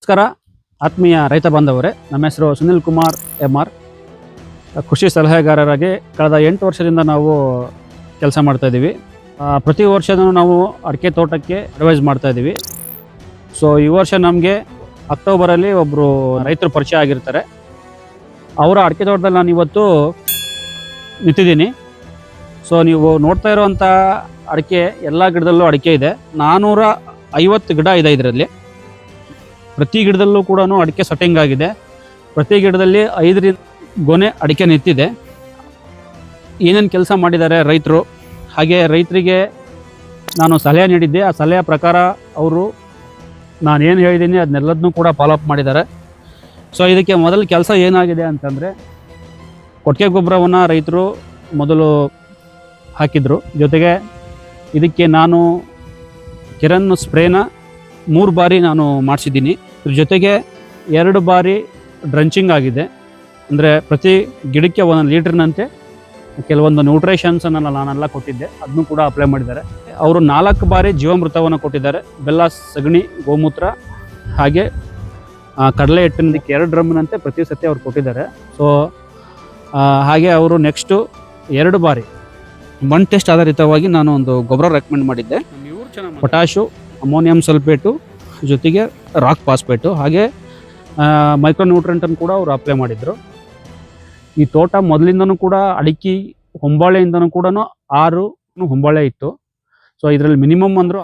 ನಮಸ್ಕಾರ ಆತ್ಮೀಯ ರೈತ ಬಾಂಧವರೇ, ನಮ್ಮ ಹೆಸರು ಸುನಿಲ್ ಕುಮಾರ್ MR, ಕೃಷಿ ಸಲಹೆಗಾರರಾಗಿ ಕಳೆದ 8 ವರ್ಷದಿಂದ ನಾವು ಕೆಲಸ ಮಾಡ್ತಾ ಇದ್ದೀವಿ. ಪ್ರತಿ ವರ್ಷನೂ ನಾವು ಅಡಿಕೆ ತೋಟಕ್ಕೆ ಅಡ್ವೈಸ್ ಮಾಡ್ತಾ ಇದ್ದೀವಿ. ಸೊ ಈ ವರ್ಷ ನಮಗೆ ಅಕ್ಟೋಬರಲ್ಲಿ ಒಬ್ಬರು ರೈತರು ಪರಿಚಯ ಆಗಿರ್ತಾರೆ. ಅವರ ಅಡಿಕೆ ತೋಟದಲ್ಲಿ ನಾನು ಇವತ್ತು ನಿಂತಿದ್ದೀನಿ. ಸೊ ನೀವು ನೋಡ್ತಾ ಇರುವಂಥ ಅಡಿಕೆ ಎಲ್ಲ ಗಿಡದಲ್ಲೂ ಅಡಿಕೆ ಇದೆ. 450 ಗಿಡ ಇದೆ ಇದರಲ್ಲಿ. ಪ್ರತಿ ಗಿಡದಲ್ಲೂ ಕೂಡ ಅಡಿಕೆ ಸೆಟ್ಟಿಂಗ್ ಆಗಿದೆ. ಪ್ರತಿ ಗಿಡದಲ್ಲಿ 5 ಗೊನೆ ಅಡಿಕೆ ನಿಂತಿದೆ. ಏನೇನು ಕೆಲಸ ಮಾಡಿದ್ದಾರೆ ರೈತರು, ಹಾಗೆ ರೈತರಿಗೆ ನಾನು ಸಲಹೆ ನೀಡಿದ್ದೆ. ಆ ಸಲಹೆಯ ಪ್ರಕಾರ ಅವರು ನಾನೇನು ಹೇಳಿದ್ದೀನಿ ಅದನ್ನೆಲ್ಲದನ್ನೂ ಕೂಡ ಫಾಲೋಅಪ್ ಮಾಡಿದ್ದಾರೆ. ಸೊ ಇದಕ್ಕೆ ಮೊದಲು ಕೆಲಸ ಏನಾಗಿದೆ ಅಂತಂದರೆ, ಕೊಟ್ಟಿಗೆ ಗೊಬ್ಬರವನ್ನು ರೈತರು ಮೊದಲು ಹಾಕಿದರು. ಜೊತೆಗೆ ಇದಕ್ಕೆ ನಾನು ಕಿರಣ್ ಸ್ಪ್ರೇನ 3 ಬಾರಿ ನಾನು ಮಾಡಿಸಿದ್ದೀನಿ. ಇದ್ರ ಜೊತೆಗೆ 2 ಬಾರಿ ಡ್ರಂಚಿಂಗ್ ಆಗಿದೆ. ಅಂದರೆ ಪ್ರತಿ ಗಿಡಕ್ಕೆ 1 ಲೀಟ್ರ್ನಂತೆ ಕೆಲವೊಂದು ನ್ಯೂಟ್ರಿಷನ್ಸನ್ನು ನಾನೆಲ್ಲ ಕೊಟ್ಟಿದ್ದೆ, ಅದನ್ನು ಕೂಡ ಅಪ್ಲೈ ಮಾಡಿದ್ದಾರೆ. ಅವರು 4 ಬಾರಿ ಜೀವಾಮೃತವನ್ನು ಕೊಟ್ಟಿದ್ದಾರೆ. ಬೆಲ್ಲ, ಸಗಣಿ, ಗೋಮೂತ್ರ ಹಾಗೆ ಕಡಲೆ ಹಿಟ್ಟಿನದಕ್ಕೆ 2 ಡ್ರಮ್ನಂತೆ ಪ್ರತಿ ಸತಿ ಅವ್ರು ಕೊಟ್ಟಿದ್ದಾರೆ. ಸೊ ಹಾಗೆ ಅವರು ನೆಕ್ಸ್ಟು 2 ಬಾರಿ ಮಣ್ಣು ಟೆಸ್ಟ್ ಆಧಾರಿತವಾಗಿ ನಾನು ಒಂದು ಗೊಬ್ಬರ ರೆಕಮೆಂಡ್ ಮಾಡಿದ್ದೆ. ಪೊಟ್ಯಾಶು, ಅಮೋನಿಯಂ ಸಲ್ಫೇಟು, ಜೊತೆಗೆ ರಾಕ್ ಫಾಸ್ಫೇಟು, ಹಾಗೆ ಮೈಕ್ರೋ ನ್ಯೂಟ್ರೆಂಟನ್ನು ಕೂಡ ಅವರು ಅಪ್ಲೈ ಮಾಡಿದರು. ಈ ತೋಟ ಮೊದಲಿಂದನೂ ಕೂಡ ಅಡಿಕೆ ಹೊಂಬಾಳೆಯಿಂದನೂ ಕೂಡ 6 ಹೊಂಬಾಳೆ ಇತ್ತು. ಸೊ ಇದರಲ್ಲಿ ಮಿನಿಮಮ್ ಅಂದರೂ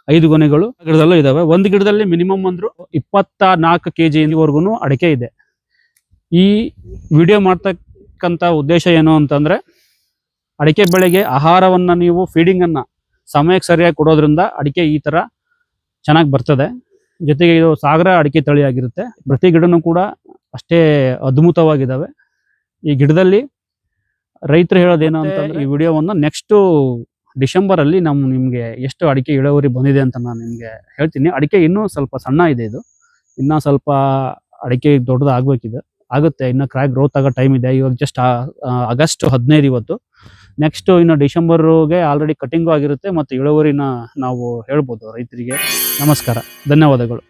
5 ಗೊನೆಗಳು ಗಿಡದಲ್ಲೂ ಇದ್ದಾವೆ. ಒಂದು ಗಿಡದಲ್ಲಿ ಮಿನಿಮಮ್ ಅಂದರೂ 24 kgವರೆಗೂ ಅಡಿಕೆ ಇದೆ. ಈ ವಿಡಿಯೋ ಮಾಡ್ತಕ್ಕಂಥ ಉದ್ದೇಶ ಏನು ಅಂತಂದರೆ, ಅಡಿಕೆ ಬೆಳೆಗೆ ಆಹಾರವನ್ನು ನೀವು ಫೀಡಿಂಗನ್ನು ಸಮಯಕ್ಕೆ ಸರಿಯಾಗಿ ಕೊಡೋದ್ರಿಂದ ಅಡಿಕೆ ಈ ಥರ ಚೆನ್ನಾಗಿ ಬರ್ತದೆ. ಜೊತೆಗೆ ಇದು ಸಾಗರ ಅಡಿಕೆ ತಳಿಯಾಗಿರುತ್ತೆ. ಪ್ರತಿ ಗಿಡನೂ ಕೂಡ ಅಷ್ಟೇ ಅದ್ಭುತವಾಗಿದ್ದಾವೆ. ಈ ಗಿಡದಲ್ಲಿ ರೈತರು ಹೇಳೋದೇನು ಅಂತಂದರೆ, ಈ ವಿಡಿಯೋವನ್ನು ನೆಕ್ಸ್ಟು ಡಿಸೆಂಬರಲ್ಲಿ ನಿಮಗೆ ಎಷ್ಟು ಅಡಿಕೆ ಇಳುವರಿ ಬಂದಿದೆ ಅಂತ ನಾನು ನಿಮಗೆ ಹೇಳ್ತೀನಿ. ಅಡಿಕೆ ಇನ್ನೂ ಸ್ವಲ್ಪ ಸಣ್ಣ ಇದೆ. ಇದು ಇನ್ನೂ ಸ್ವಲ್ಪ ಅಡಿಕೆ ದೊಡ್ಡದಾಗಬೇಕಿದೆ, ಆಗುತ್ತೆ. ಇನ್ನು ಕ್ರಾಯ್ ಗ್ರೋತ್ ಆಗೋ ಟೈಮ್ ಇದೆ. ಇವಾಗ ಜಸ್ಟ್ ಆಗಸ್ಟ್ 15 ಇವತ್ತು. ನೆಕ್ಸ್ಟು ಇನ್ನು ಡಿಸೆಂಬರ್ಗೆ ಆಲ್ರೆಡಿ ಕಟಿಂಗು ಆಗಿರುತ್ತೆ ಮತ್ತು ಇಳುವರಿನ ನಾವು ಹೇಳ್ಬೋದು ರೈತರಿಗೆ. ನಮಸ್ಕಾರ, ಧನ್ಯವಾದಗಳು.